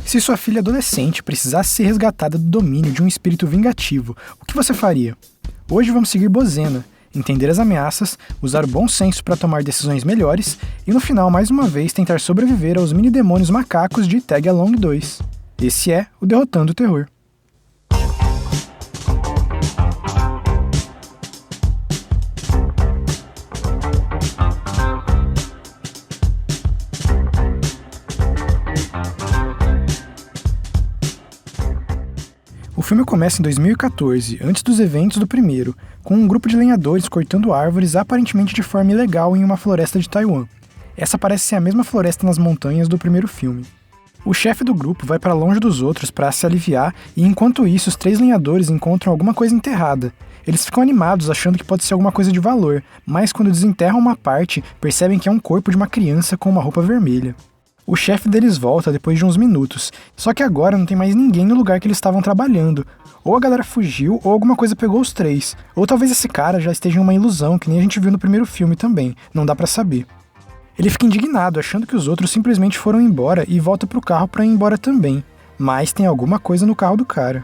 Se sua filha adolescente precisasse ser resgatada do domínio de um espírito vingativo, o que você faria? Hoje vamos seguir Bozena, entender as ameaças, usar o bom senso para tomar decisões melhores e no final, mais uma vez, tentar sobreviver aos mini-demônios macacos de Tag Along 2. Esse é o Derrotando o Terror. O filme começa em 2014, antes dos eventos do primeiro, com um grupo de lenhadores cortando árvores aparentemente de forma ilegal em uma floresta de Taiwan. Essa parece ser a mesma floresta nas montanhas do primeiro filme. O chefe do grupo vai para longe dos outros para se aliviar e enquanto isso os 3 lenhadores encontram alguma coisa enterrada. Eles ficam animados achando que pode ser alguma coisa de valor, mas quando desenterram uma parte, percebem que é um corpo de uma criança com uma roupa vermelha. O chefe deles volta depois de uns minutos, só que agora não tem mais ninguém no lugar que eles estavam trabalhando. Ou a galera fugiu, ou alguma coisa pegou os 3. Ou talvez esse cara já esteja em uma ilusão, que nem a gente viu no primeiro filme também, não dá pra saber. Ele fica indignado, achando que os outros simplesmente foram embora e volta pro carro pra ir embora também. Mas tem alguma coisa no carro do cara.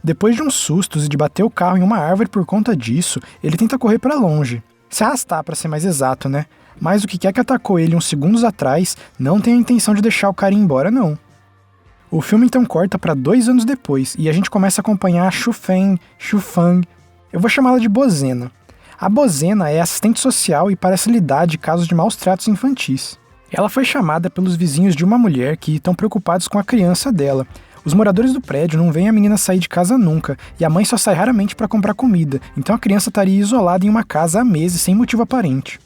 Depois de uns sustos e de bater o carro em uma árvore por conta disso, ele tenta correr pra longe. Se arrastar pra ser mais exato, né? Mas o que quer que atacou ele uns segundos atrás não tem a intenção de deixar o cara ir embora, não. O filme então corta pra 2 anos depois e a gente começa a acompanhar a Shufang. Eu vou chamá-la de Bozena. A Bozena é assistente social e parece lidar de casos de maus tratos infantis. Ela foi chamada pelos vizinhos de uma mulher que estão preocupados com a criança dela. Os moradores do prédio não veem a menina sair de casa nunca, e a mãe só sai raramente para comprar comida, então a criança estaria isolada em uma casa há meses sem motivo aparente.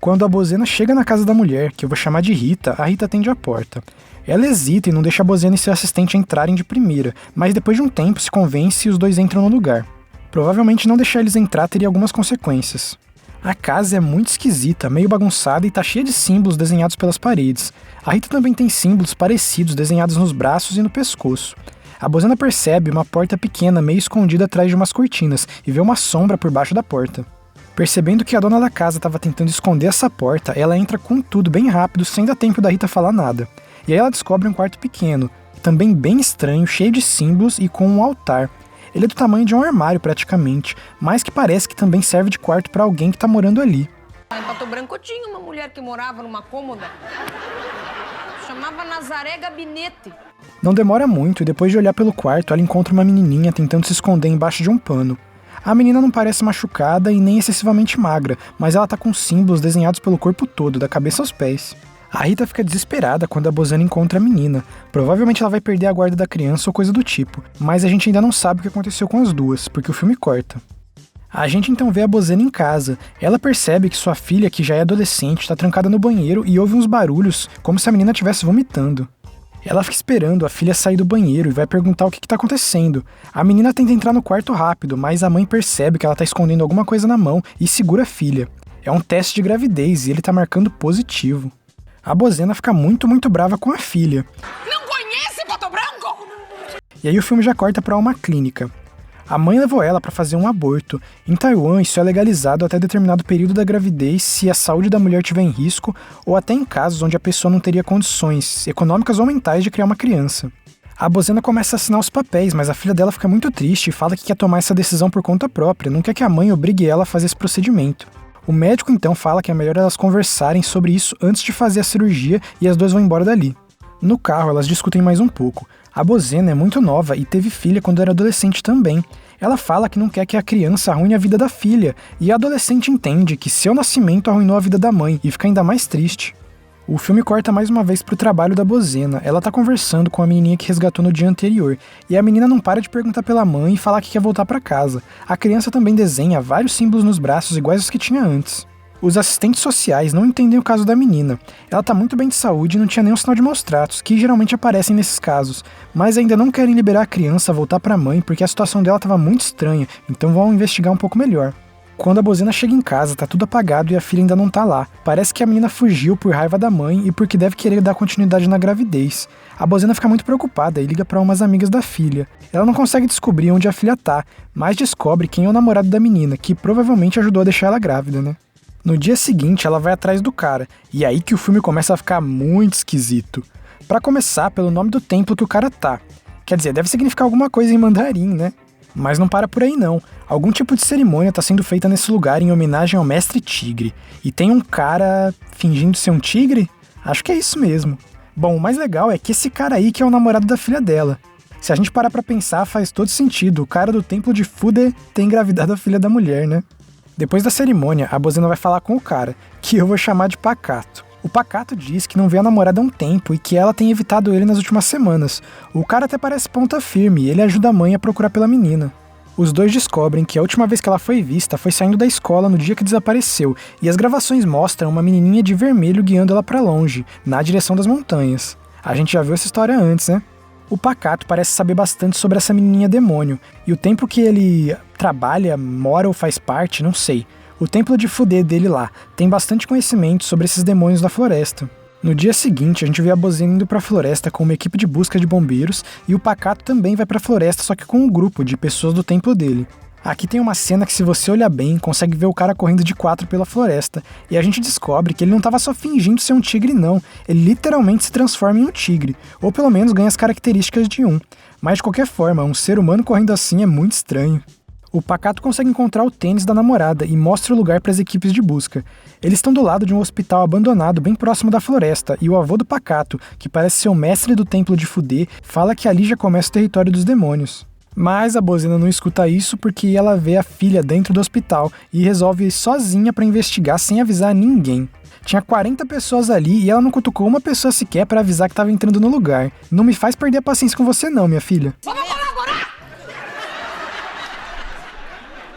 Quando a Bozena chega na casa da mulher, que eu vou chamar de Rita, a Rita atende a porta. Ela hesita e não deixa a Bozena e seu assistente entrarem de primeira, mas depois de um tempo se convence e os dois entram no lugar. Provavelmente não deixar eles entrar teria algumas consequências. A casa é muito esquisita, meio bagunçada e tá cheia de símbolos desenhados pelas paredes. A Rita também tem símbolos parecidos desenhados nos braços e no pescoço. A Bozena percebe uma porta pequena meio escondida atrás de umas cortinas e vê uma sombra por baixo da porta. Percebendo que a dona da casa estava tentando esconder essa porta, ela entra com tudo bem rápido, sem dar tempo da Rita falar nada. E aí ela descobre um quarto pequeno, também bem estranho, cheio de símbolos e com um altar. Ele é do tamanho de um armário praticamente, mas que parece que também serve de quarto para alguém que tá morando ali. Em Pato Branco tinha uma mulher que morava numa cômoda. Chamava Nazaré Gabinete. Não demora muito e depois de olhar pelo quarto, ela encontra uma menininha tentando se esconder embaixo de um pano. A menina não parece machucada e nem excessivamente magra, mas ela tá com símbolos desenhados pelo corpo todo, da cabeça aos pés. A Rita fica desesperada quando a Bozena encontra a menina. Provavelmente ela vai perder a guarda da criança ou coisa do tipo, mas a gente ainda não sabe o que aconteceu com as duas, porque o filme corta. A gente então vê a Bozena em casa. Ela percebe que sua filha, que já é adolescente, está trancada no banheiro e ouve uns barulhos, como se a menina estivesse vomitando. Ela fica esperando a filha sair do banheiro e vai perguntar o que está acontecendo. A menina tenta entrar no quarto rápido, mas a mãe percebe que ela está escondendo alguma coisa na mão e segura a filha. É um teste de gravidez e ele está marcando positivo. A Bozena fica muito brava com a filha. Não conhece Pato Branco? E aí o filme já corta para uma clínica. A mãe levou ela para fazer um aborto. Em Taiwan, isso é legalizado até determinado período da gravidez se a saúde da mulher estiver em risco ou até em casos onde a pessoa não teria condições econômicas ou mentais de criar uma criança. A Bozena começa a assinar os papéis, mas a filha dela fica muito triste e fala que quer tomar essa decisão por conta própria, não quer que a mãe obrigue ela a fazer esse procedimento. O médico então fala que é melhor elas conversarem sobre isso antes de fazer a cirurgia e as duas vão embora dali. No carro elas discutem mais um pouco. A Bozena é muito nova e teve filha quando era adolescente também. Ela fala que não quer que a criança arruine a vida da filha, e a adolescente entende que seu nascimento arruinou a vida da mãe e fica ainda mais triste. O filme corta mais uma vez pro trabalho da Bozena. Ela tá conversando com a menininha que resgatou no dia anterior, e a menina não para de perguntar pela mãe e falar que quer voltar pra casa. A criança também desenha vários símbolos nos braços iguais aos que tinha antes. Os assistentes sociais não entendem o caso da menina. Ela tá muito bem de saúde e não tinha nenhum sinal de maus tratos, que geralmente aparecem nesses casos, mas ainda não querem liberar a criança a voltar pra mãe porque a situação dela tava muito estranha, então vão investigar um pouco melhor. Quando a Bozena chega em casa, tá tudo apagado e a filha ainda não tá lá. Parece que a menina fugiu por raiva da mãe e porque deve querer dar continuidade na gravidez. A Bozena fica muito preocupada e liga pra umas amigas da filha. Ela não consegue descobrir onde a filha tá, mas descobre quem é o namorado da menina, que provavelmente ajudou a deixar ela grávida, né? No dia seguinte, ela vai atrás do cara, e é aí que o filme começa a ficar muito esquisito. Pra começar, pelo nome do templo que o cara tá. Quer dizer, deve significar alguma coisa em mandarim, né? Mas não para por aí não. Algum tipo de cerimônia está sendo feita nesse lugar em homenagem ao Mestre Tigre. E tem um cara fingindo ser um tigre? Acho que é isso mesmo. Bom, o mais legal é que esse cara aí que é o namorado da filha dela. Se a gente parar pra pensar, faz todo sentido. O cara do templo de Fude ter engravidado a filha da mulher, né? Depois da cerimônia, a Bozena vai falar com o cara, que eu vou chamar de Pacato. O Pacato diz que não vê a namorada há um tempo e que ela tem evitado ele nas últimas semanas. O cara até parece ponta firme e ele ajuda a mãe a procurar pela menina. Os dois descobrem que a última vez que ela foi vista foi saindo da escola no dia que desapareceu, e as gravações mostram uma menininha de vermelho guiando ela pra longe, na direção das montanhas. A gente já viu essa história antes, né? O Pacato parece saber bastante sobre essa menininha demônio, e o tempo que ele trabalha, mora ou faz parte, não sei. O templo de Fude dele lá tem bastante conhecimento sobre esses demônios da floresta. No dia seguinte, a gente vê a Bozena indo pra floresta com uma equipe de busca de bombeiros e o Pacato também vai pra floresta, só que com um grupo de pessoas do templo dele. Aqui tem uma cena que, se você olhar bem, consegue ver o cara correndo de 4 pela floresta, e a gente descobre que ele não estava só fingindo ser um tigre não, ele literalmente se transforma em um tigre, ou pelo menos ganha as características de um. Mas de qualquer forma, um ser humano correndo assim é muito estranho. O Pacato consegue encontrar o tênis da namorada e mostra o lugar para as equipes de busca. Eles estão do lado de um hospital abandonado bem próximo da floresta, e o avô do Pacato, que parece ser o mestre do templo de Fude, fala que ali já começa o território dos demônios. Mas a Bozena não escuta isso porque ela vê a filha dentro do hospital e resolve ir sozinha para investigar sem avisar ninguém. Tinha 40 pessoas ali e ela não cutucou uma pessoa sequer para avisar que estava entrando no lugar. Não me faz perder a paciência com você não, minha filha. Vamos colaborar!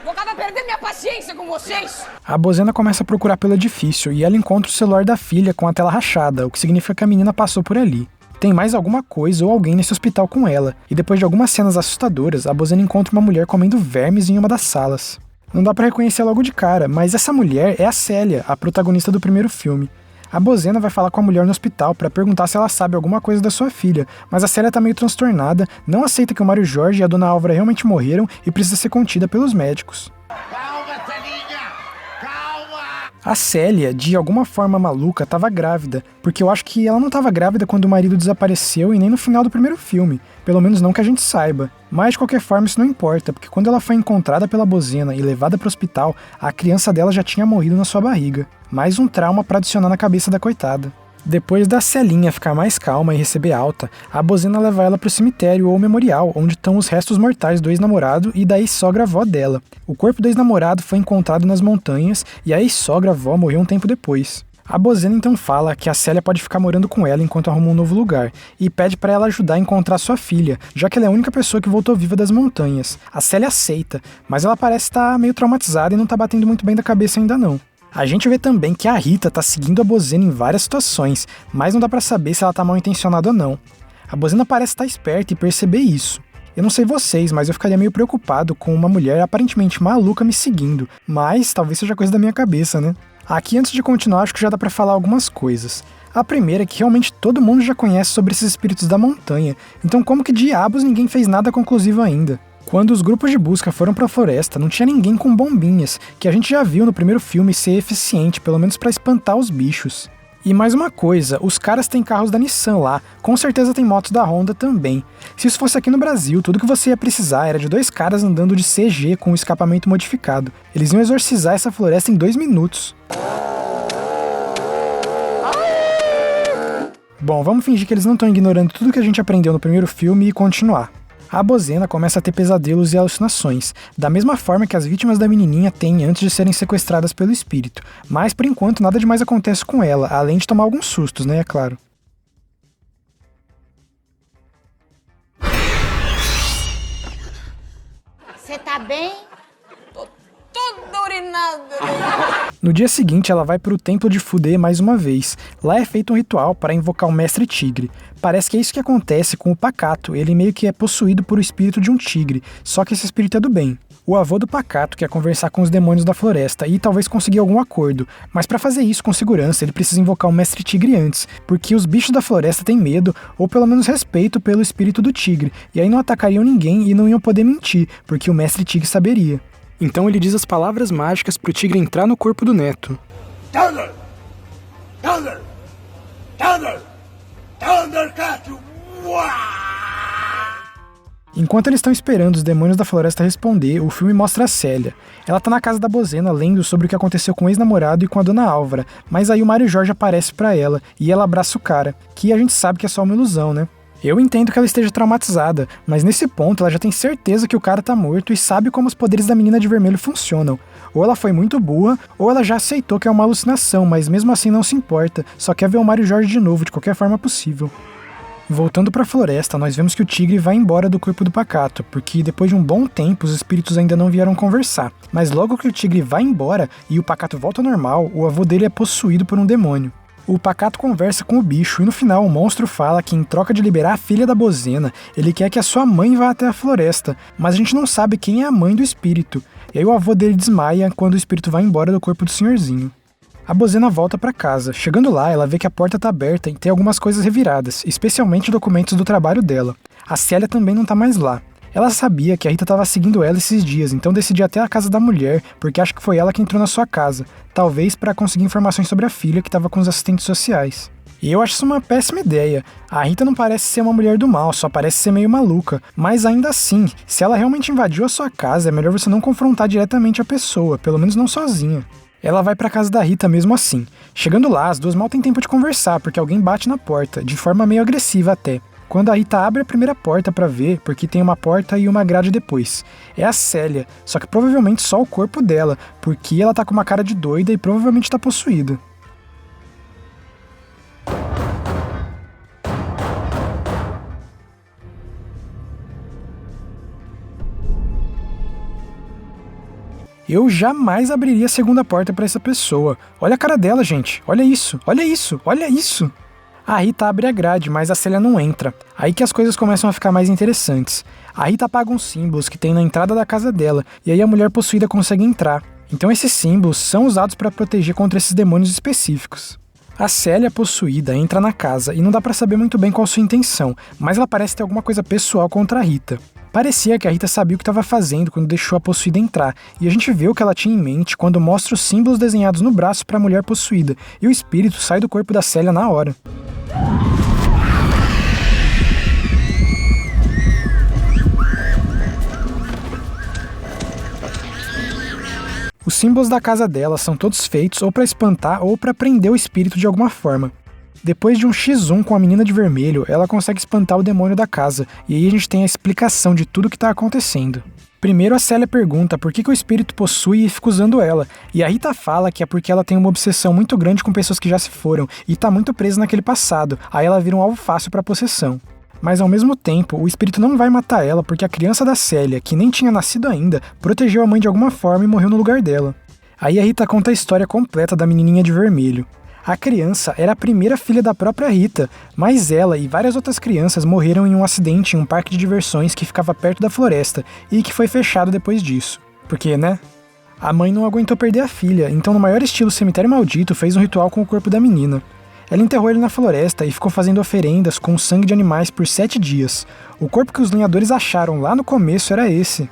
Vou acabar perdendo minha paciência com vocês! A Bozena começa a procurar pelo edifício e ela encontra o celular da filha com a tela rachada, o que significa que a menina passou por ali. Tem mais alguma coisa ou alguém nesse hospital com ela, e depois de algumas cenas assustadoras, a Bozena encontra uma mulher comendo vermes em uma das salas. Não dá pra reconhecer logo de cara, mas essa mulher é a Célia, a protagonista do primeiro filme. A Bozena vai falar com a mulher no hospital pra perguntar se ela sabe alguma coisa da sua filha, mas a Célia tá meio transtornada, não aceita que o Mário Jorge e a Dona Álvara realmente morreram e precisa ser contida pelos médicos. Calma, Celinha! Calma! A Célia, de alguma forma maluca, tava grávida, porque eu acho que ela não tava grávida quando o marido desapareceu e nem no final do primeiro filme, pelo menos não que a gente saiba. Mas de qualquer forma isso não importa, porque quando ela foi encontrada pela Bozena e levada pro hospital, a criança dela já tinha morrido na sua barriga. Mais um trauma pra adicionar na cabeça da coitada. Depois da Celinha ficar mais calma e receber alta, a Bozena leva ela pro cemitério ou memorial, onde estão os restos mortais do ex-namorado e da ex-sogra-avó dela. O corpo do ex-namorado foi encontrado nas montanhas e a ex-sogra-avó morreu um tempo depois. A Bozena então fala que a Célia pode ficar morando com ela enquanto arruma um novo lugar, e pede para ela ajudar a encontrar sua filha, já que ela é a única pessoa que voltou viva das montanhas. A Célia aceita, mas ela parece estar meio traumatizada e não tá batendo muito bem da cabeça ainda não. A gente vê também que a Rita tá seguindo a Bozena em várias situações, mas não dá pra saber se ela tá mal intencionada ou não. A Bozena parece estar esperta e perceber isso. Eu não sei vocês, mas eu ficaria meio preocupado com uma mulher aparentemente maluca me seguindo, mas talvez seja coisa da minha cabeça, né? Aqui, antes de continuar, acho que já dá pra falar algumas coisas. A primeira é que realmente todo mundo já conhece sobre esses espíritos da montanha, então como que diabos ninguém fez nada conclusivo ainda? Quando os grupos de busca foram pra floresta, não tinha ninguém com bombinhas, que a gente já viu no primeiro filme ser eficiente, pelo menos pra espantar os bichos. E mais uma coisa, os caras têm carros da Nissan lá, com certeza tem motos da Honda também. Se isso fosse aqui no Brasil, tudo que você ia precisar era de 2 caras andando de CG com o escapamento modificado. Eles iam exorcizar essa floresta em 2 minutos. Bom, vamos fingir que eles não estão ignorando tudo que a gente aprendeu no primeiro filme e continuar. A Bozena começa a ter pesadelos e alucinações, da mesma forma que as vítimas da menininha têm antes de serem sequestradas pelo espírito, mas por enquanto nada demais acontece com ela, além de tomar alguns sustos, né, é claro. Você tá bem? Tô toda urinada. No dia seguinte, ela vai pro templo de Fude mais uma vez. Lá é feito um ritual para invocar o Mestre Tigre. Parece que é isso que acontece com o Pacato, ele meio que é possuído por o espírito de um tigre, só que esse espírito é do bem. O avô do Pacato quer conversar com os demônios da floresta e talvez conseguir algum acordo, mas para fazer isso com segurança ele precisa invocar o Mestre Tigre antes, porque os bichos da floresta têm medo, ou pelo menos respeito pelo espírito do tigre, e aí não atacariam ninguém e não iam poder mentir, porque o Mestre Tigre saberia. Então ele diz as palavras mágicas pro tigre entrar no corpo do neto. Thunder! Thunder! Thunder! Thundercat! Uau! Enquanto eles estão esperando os demônios da floresta responder, o filme mostra a Célia. Ela tá na casa da Bozena lendo sobre o que aconteceu com o ex-namorado e com a Dona Álvara, mas aí o Mário Jorge aparece pra ela e ela abraça o cara, que a gente sabe que é só uma ilusão, né? Eu entendo que ela esteja traumatizada, mas nesse ponto ela já tem certeza que o cara tá morto e sabe como os poderes da menina de vermelho funcionam. Ou ela foi muito burra, ou ela já aceitou que é uma alucinação, mas mesmo assim não se importa, só quer ver o Mário Jorge de novo de qualquer forma possível. Voltando pra floresta, nós vemos que o tigre vai embora do corpo do Pacato, porque depois de um bom tempo os espíritos ainda não vieram conversar. Mas logo que o tigre vai embora e o Pacato volta ao normal, o avô dele é possuído por um demônio. O Pacato conversa com o bicho e no final o monstro fala que em troca de liberar a filha da Bozena, ele quer que a sua mãe vá até a floresta, mas a gente não sabe quem é a mãe do espírito. E aí o avô dele desmaia quando o espírito vai embora do corpo do senhorzinho. A Bozena volta pra casa. Chegando lá, ela vê que a porta tá aberta e tem algumas coisas reviradas, especialmente documentos do trabalho dela. A Célia também não tá mais lá. Ela sabia que a Rita tava seguindo ela esses dias, então decidiu até a casa da mulher, porque acha que foi ela que entrou na sua casa, talvez para conseguir informações sobre a filha que tava com os assistentes sociais. E eu acho isso uma péssima ideia. A Rita não parece ser uma mulher do mal, só parece ser meio maluca. Mas ainda assim, se ela realmente invadiu a sua casa, é melhor você não confrontar diretamente a pessoa, pelo menos não sozinha. Ela vai pra casa da Rita mesmo assim. Chegando lá, as duas mal têm tempo de conversar, porque alguém bate na porta, de forma meio agressiva até. Quando a Rita abre a primeira porta pra ver, porque tem uma porta e uma grade depois. É a Célia, só que provavelmente só o corpo dela, porque ela tá com uma cara de doida e provavelmente tá possuída. Eu jamais abriria a segunda porta pra essa pessoa. Olha a cara dela, gente. Olha isso, olha isso, olha isso. A Rita abre a grade, mas a Célia não entra. Aí que as coisas começam a ficar mais interessantes. A Rita apaga uns símbolos que tem na entrada da casa dela, e aí a mulher possuída consegue entrar. Então esses símbolos são usados para proteger contra esses demônios específicos. A Célia possuída entra na casa e não dá pra saber muito bem qual sua intenção, mas ela parece ter alguma coisa pessoal contra a Rita. Parecia que a Rita sabia o que estava fazendo quando deixou a possuída entrar, e a gente vê o que ela tinha em mente quando mostra os símbolos desenhados no braço para a mulher possuída, e o espírito sai do corpo da Célia na hora. Os símbolos da casa dela são todos feitos ou para espantar ou para prender o espírito de alguma forma. Depois de um X1 com a menina de vermelho, ela consegue espantar o demônio da casa, e aí a gente tem a explicação de tudo o que está acontecendo. Primeiro a Célia pergunta por que o espírito possui e fica usando ela, e a Rita fala que é porque ela tem uma obsessão muito grande com pessoas que já se foram, e está muito presa naquele passado, aí ela vira um alvo fácil para possessão. Mas ao mesmo tempo, o espírito não vai matar ela porque a criança da Célia, que nem tinha nascido ainda, protegeu a mãe de alguma forma e morreu no lugar dela. Aí a Rita conta a história completa da menininha de vermelho. A criança era a primeira filha da própria Rita, mas ela e várias outras crianças morreram em um acidente em um parque de diversões que ficava perto da floresta e que foi fechado depois disso. Porque, né? A mãe não aguentou perder a filha, então no maior estilo cemitério maldito fez um ritual com o corpo da menina. Ela enterrou ele na floresta e ficou fazendo oferendas com sangue de animais por 7 dias. O corpo que os lenhadores acharam lá no começo era esse.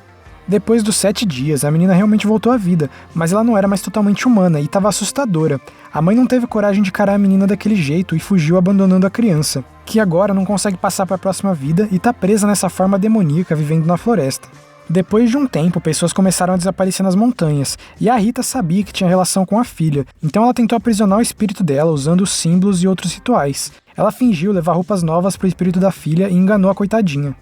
Depois dos 7 dias, a menina realmente voltou à vida, mas ela não era mais totalmente humana e estava assustadora. A mãe não teve coragem de encarar a menina daquele jeito e fugiu abandonando a criança, que agora não consegue passar para a próxima vida e está presa nessa forma demoníaca vivendo na floresta. Depois de um tempo, pessoas começaram a desaparecer nas montanhas, e a Rita sabia que tinha relação com a filha, então ela tentou aprisionar o espírito dela usando os símbolos e outros rituais. Ela fingiu levar roupas novas para o espírito da filha e enganou a coitadinha.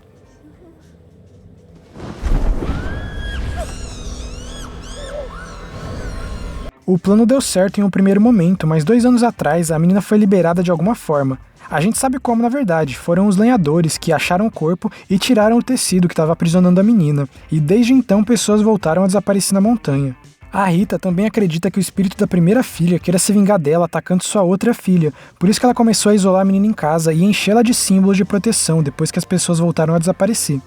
O plano deu certo em um primeiro momento, mas 2 anos atrás a menina foi liberada de alguma forma. A gente sabe como, na verdade, foram os lenhadores que acharam o corpo e tiraram o tecido que estava aprisionando a menina, e desde então pessoas voltaram a desaparecer na montanha. A Rita também acredita que o espírito da primeira filha queira se vingar dela atacando sua outra filha, por isso que ela começou a isolar a menina em casa e enchê-la de símbolos de proteção depois que as pessoas voltaram a desaparecer.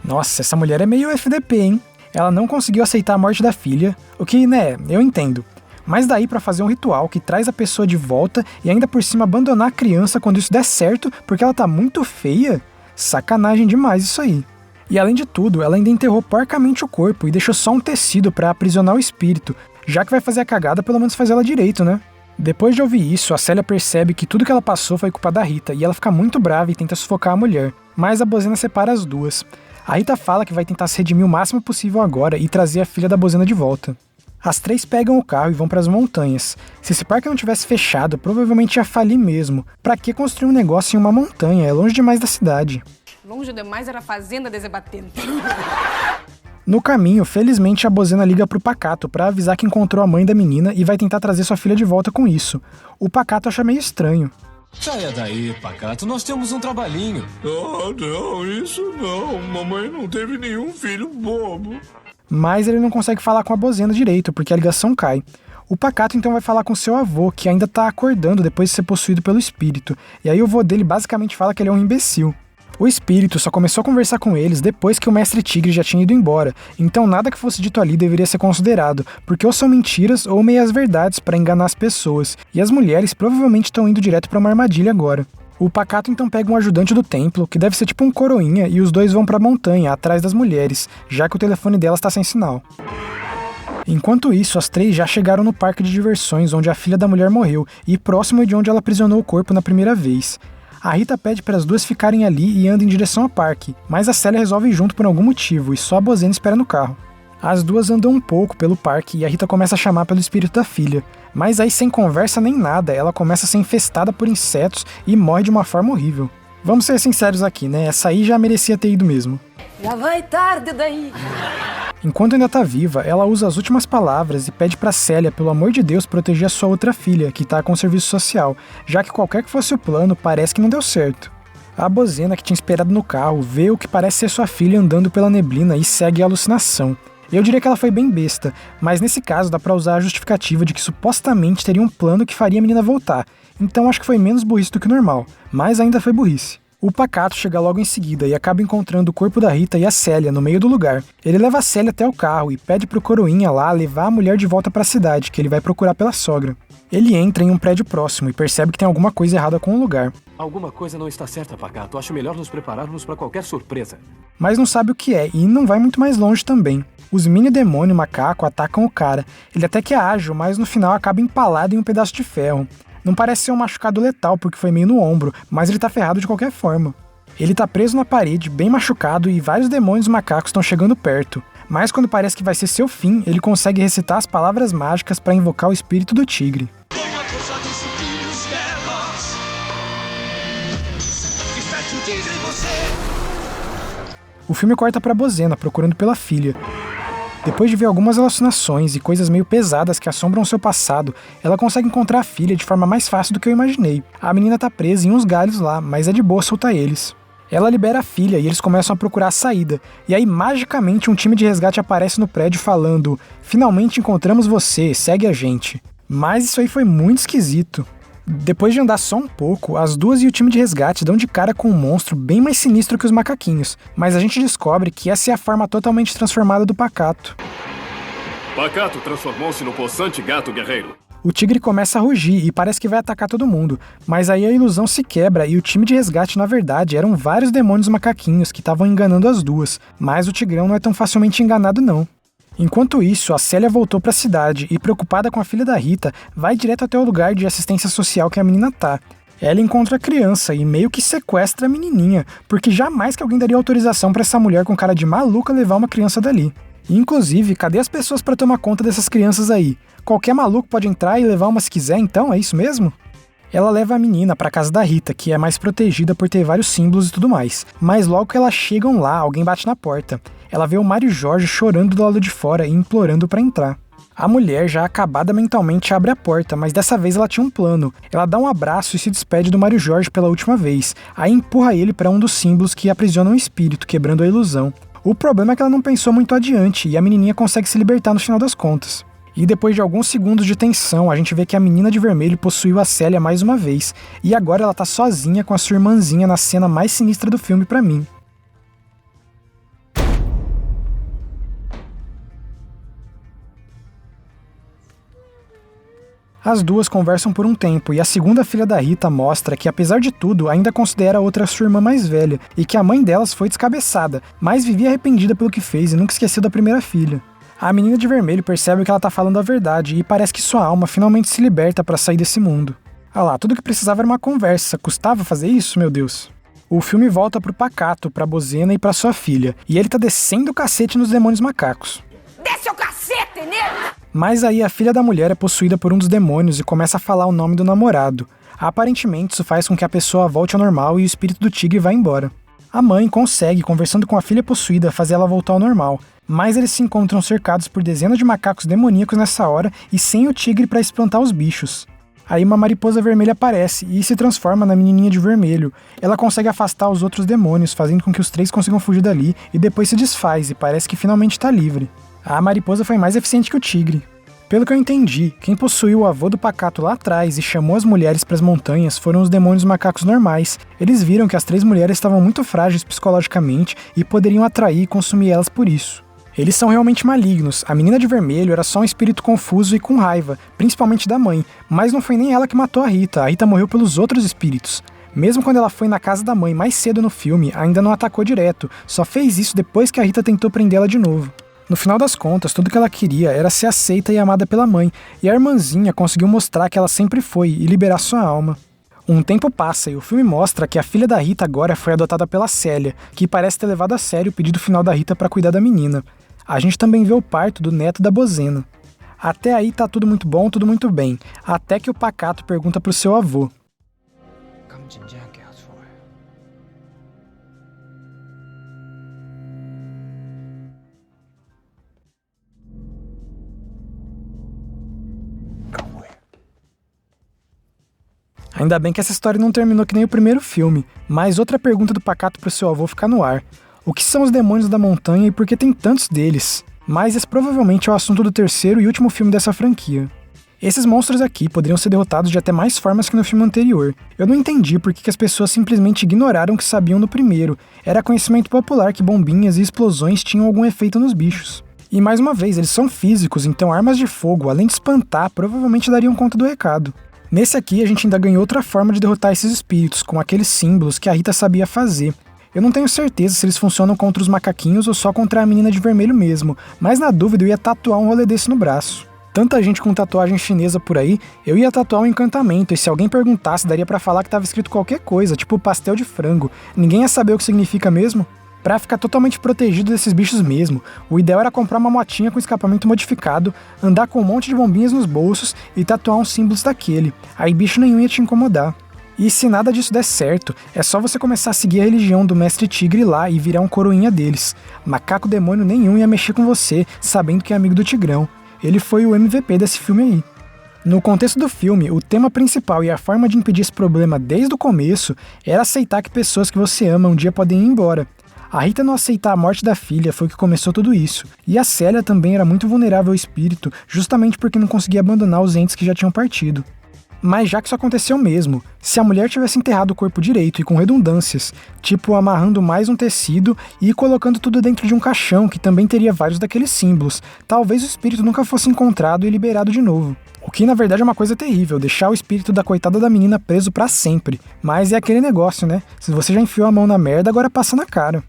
Nossa, essa mulher é meio FDP, hein? Ela não conseguiu aceitar a morte da filha, o que, né, eu entendo. Mas daí pra fazer um ritual que traz a pessoa de volta e ainda por cima abandonar a criança quando isso der certo porque ela tá muito feia? Sacanagem demais isso aí. E além de tudo, ela ainda enterrou porcamente o corpo e deixou só um tecido pra aprisionar o espírito, já que vai fazer a cagada, pelo menos faz ela direito, né? Depois de ouvir isso, a Célia percebe que tudo que ela passou foi culpa da Rita e ela fica muito brava e tenta sufocar a mulher, mas a Bozena separa as duas. A Rita fala que vai tentar se redimir o máximo possível agora e trazer a filha da Bozena de volta. As três pegam o carro e vão para as montanhas. Se esse parque não tivesse fechado, provavelmente ia falir mesmo. Pra que construir um negócio em uma montanha? É longe demais da cidade. Longe demais era a fazenda desebatendo. No caminho, felizmente a Bozena liga pro Pacato pra avisar que encontrou a mãe da menina e vai tentar trazer sua filha de volta com isso. O Pacato acha meio estranho. Saia daí, Pacato, nós temos um trabalhinho. Oh, não, isso não. Mamãe não teve nenhum filho bobo. Mas ele não consegue falar com a Bozena direito, porque a ligação cai. O Pacato então vai falar com seu avô, que ainda tá acordando depois de ser possuído pelo espírito. E aí o avô dele basicamente fala que ele é um imbecil. O espírito só começou a conversar com eles depois que o mestre Tigre já tinha ido embora, então nada que fosse dito ali deveria ser considerado, porque ou são mentiras ou meias-verdades para enganar as pessoas, e as mulheres provavelmente estão indo direto para uma armadilha agora. O Pacato então pega um ajudante do templo, que deve ser tipo um coroinha, e os dois vão para a montanha, atrás das mulheres, já que o telefone delas está sem sinal. Enquanto isso, as três já chegaram no parque de diversões onde a filha da mulher morreu, e próximo de onde ela aprisionou o corpo na primeira vez. A Rita pede para as duas ficarem ali e anda em direção ao parque, mas a Célia resolve ir junto por algum motivo e só a Bozena espera no carro. As duas andam um pouco pelo parque e a Rita começa a chamar pelo espírito da filha, mas aí sem conversa nem nada, ela começa a ser infestada por insetos e morre de uma forma horrível. Vamos ser sinceros aqui, né? Essa aí já merecia ter ido mesmo. Já vai tarde daí. Enquanto ainda tá viva, ela usa as últimas palavras e pede pra Célia, pelo amor de Deus, proteger a sua outra filha, que tá com serviço social, já que qualquer que fosse o plano, parece que não deu certo. A Bozena, que tinha esperado no carro, vê o que parece ser sua filha andando pela neblina e segue a alucinação. Eu diria que ela foi bem besta, mas nesse caso dá pra usar a justificativa de que supostamente teria um plano que faria a menina voltar, então acho que foi menos burrice do que o normal, mas ainda foi burrice. O Pacato chega logo em seguida e acaba encontrando o corpo da Rita e a Célia no meio do lugar. Ele leva a Célia até o carro e pede pro coroinha lá levar a mulher de volta pra cidade, que ele vai procurar pela sogra. Ele entra em um prédio próximo e percebe que tem alguma coisa errada com o lugar. Alguma coisa não está certa, Pacato. Acho melhor nos prepararmos para qualquer surpresa. Mas não sabe o que é e não vai muito mais longe também. Os mini-demônio macaco atacam o cara. Ele até que é ágil, mas no final acaba empalado em um pedaço de ferro. Não parece ser um machucado letal porque foi meio no ombro, mas ele tá ferrado de qualquer forma. Ele tá preso na parede, bem machucado, e vários demônios macacos estão chegando perto. Mas quando parece que vai ser seu fim, ele consegue recitar as palavras mágicas para invocar o espírito do tigre. O filme corta pra Bozena, procurando pela filha. Depois de ver algumas alucinações e coisas meio pesadas que assombram seu passado, ela consegue encontrar a filha de forma mais fácil do que eu imaginei. A menina tá presa em uns galhos lá, mas é de boa soltar eles. Ela libera a filha e eles começam a procurar a saída. E aí, magicamente, um time de resgate aparece no prédio falando: "Finalmente encontramos você, segue a gente." Mas isso aí foi muito esquisito. Depois de andar só um pouco, as duas e o time de resgate dão de cara com um monstro bem mais sinistro que os macaquinhos, mas a gente descobre que essa é a forma totalmente transformada do Pacato. Pacato transformou-se no possante gato guerreiro. O tigre começa a rugir e parece que vai atacar todo mundo, mas aí a ilusão se quebra e o time de resgate na verdade eram vários demônios macaquinhos que estavam enganando as duas, mas o tigrão não é tão facilmente enganado não. Enquanto isso, a Célia voltou para a cidade e, preocupada com a filha da Rita, vai direto até o lugar de assistência social que a menina tá. Ela encontra a criança e meio que sequestra a menininha, porque jamais que alguém daria autorização para essa mulher com cara de maluca levar uma criança dali. Inclusive, cadê as pessoas para tomar conta dessas crianças aí? Qualquer maluco pode entrar e levar uma se quiser, então? É isso mesmo? Ela leva a menina para casa da Rita, que é mais protegida por ter vários símbolos e tudo mais. Mas logo que elas chegam lá, alguém bate na porta. Ela vê o Mário Jorge chorando do lado de fora e implorando para entrar. A mulher, já acabada mentalmente, abre a porta, mas dessa vez ela tinha um plano. Ela dá um abraço e se despede do Mário Jorge pela última vez. Aí empurra ele para um dos símbolos que aprisionam o espírito, quebrando a ilusão. O problema é que ela não pensou muito adiante e a menininha consegue se libertar no final das contas. E depois de alguns segundos de tensão, a gente vê que a menina de vermelho possuiu a Célia mais uma vez. E agora ela tá sozinha com a sua irmãzinha na cena mais sinistra do filme pra mim. As duas conversam por um tempo e a segunda filha da Rita mostra que, apesar de tudo, ainda considera a outra sua irmã mais velha e que a mãe delas foi descabeçada, mas vivia arrependida pelo que fez e nunca esqueceu da primeira filha. A menina de vermelho percebe que ela tá falando a verdade e parece que sua alma finalmente se liberta pra sair desse mundo. Ah lá, tudo que precisava era uma conversa. Custava fazer isso, meu Deus? O filme volta pro Pacato, pra Bozena e pra sua filha, e ele tá descendo o cacete nos demônios macacos. Desce o cacete nele! Mas aí a filha da mulher é possuída por um dos demônios e começa a falar o nome do namorado. Aparentemente isso faz com que a pessoa volte ao normal e o espírito do tigre vá embora. A mãe consegue, conversando com a filha possuída, fazer ela voltar ao normal, mas eles se encontram cercados por dezenas de macacos demoníacos nessa hora e sem o tigre para espantar os bichos. Aí uma mariposa vermelha aparece e se transforma na menininha de vermelho. Ela consegue afastar os outros demônios, fazendo com que os 3 consigam fugir dali e depois se desfaz e parece que finalmente está livre. A mariposa foi mais eficiente que o tigre. Pelo que eu entendi, quem possuiu o avô do Pacato lá atrás e chamou as mulheres para as montanhas foram os demônios macacos normais. Eles viram que as 3 mulheres estavam muito frágeis psicologicamente e poderiam atrair e consumir elas por isso. Eles são realmente malignos. A menina de vermelho era só um espírito confuso e com raiva, principalmente da mãe, mas não foi nem ela que matou a Rita morreu pelos outros espíritos. Mesmo quando ela foi na casa da mãe mais cedo no filme, ainda não atacou direto, só fez isso depois que a Rita tentou prendê-la de novo. No final das contas, tudo que ela queria era ser aceita e amada pela mãe, e a irmãzinha conseguiu mostrar que ela sempre foi e liberar sua alma. Um tempo passa e o filme mostra que a filha da Rita agora foi adotada pela Célia, que parece ter levado a sério o pedido final da Rita para cuidar da menina. A gente também vê o parto do neto da Bozena. Até aí tá tudo muito bom, tudo muito bem, até que o Pacato pergunta pro seu avô. Ainda bem que essa história não terminou que nem o primeiro filme, mas outra pergunta do Pacato pro seu avô fica no ar. O que são os demônios da montanha e por que tem tantos deles? Mas esse provavelmente é o assunto do terceiro e último filme dessa franquia. Esses monstros aqui poderiam ser derrotados de até mais formas que no filme anterior. Eu não entendi por que as pessoas simplesmente ignoraram o que sabiam no primeiro. Era conhecimento popular que bombinhas e explosões tinham algum efeito nos bichos. E mais uma vez, eles são físicos, então armas de fogo, além de espantar, provavelmente dariam conta do recado. Nesse aqui a gente ainda ganhou outra forma de derrotar esses espíritos, com aqueles símbolos que a Rita sabia fazer. Eu não tenho certeza se eles funcionam contra os macaquinhos ou só contra a menina de vermelho mesmo, mas na dúvida eu ia tatuar um rolê desse no braço. Tanta gente com tatuagem chinesa por aí, eu ia tatuar um encantamento, e se alguém perguntasse daria pra falar que tava escrito qualquer coisa, tipo pastel de frango. Ninguém ia saber o que significa mesmo. Pra ficar totalmente protegido desses bichos mesmo, o ideal era comprar uma motinha com escapamento modificado, andar com um monte de bombinhas nos bolsos e tatuar uns símbolos daquele, aí bicho nenhum ia te incomodar. E se nada disso der certo, é só você começar a seguir a religião do Mestre Tigre lá e virar um coroinha deles. Macaco demônio nenhum ia mexer com você, sabendo que é amigo do Tigrão. Ele foi o MVP desse filme aí. No contexto do filme, o tema principal e a forma de impedir esse problema desde o começo era aceitar que pessoas que você ama um dia podem ir embora. A Rita não aceitar a morte da filha foi o que começou tudo isso. E a Célia também era muito vulnerável ao espírito, justamente porque não conseguia abandonar os entes que já tinham partido. Mas já que isso aconteceu mesmo, se a mulher tivesse enterrado o corpo direito e com redundâncias, tipo amarrando mais um tecido e colocando tudo dentro de um caixão que também teria vários daqueles símbolos, talvez o espírito nunca fosse encontrado e liberado de novo. O que na verdade é uma coisa terrível, deixar o espírito da coitada da menina preso pra sempre. Mas é aquele negócio, né? Se você já enfiou a mão na merda, agora passa na cara.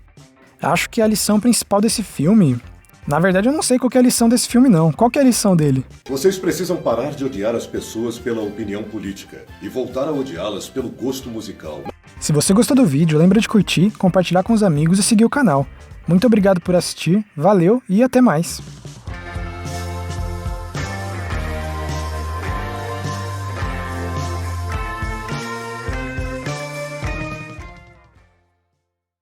Acho que a lição principal desse filme... Na verdade, eu não sei qual que é a lição desse filme, não. Qual que é a lição dele? Vocês precisam parar de odiar as pessoas pela opinião política e voltar a odiá-las pelo gosto musical. Se você gostou do vídeo, lembra de curtir, compartilhar com os amigos e seguir o canal. Muito obrigado por assistir, valeu e até mais!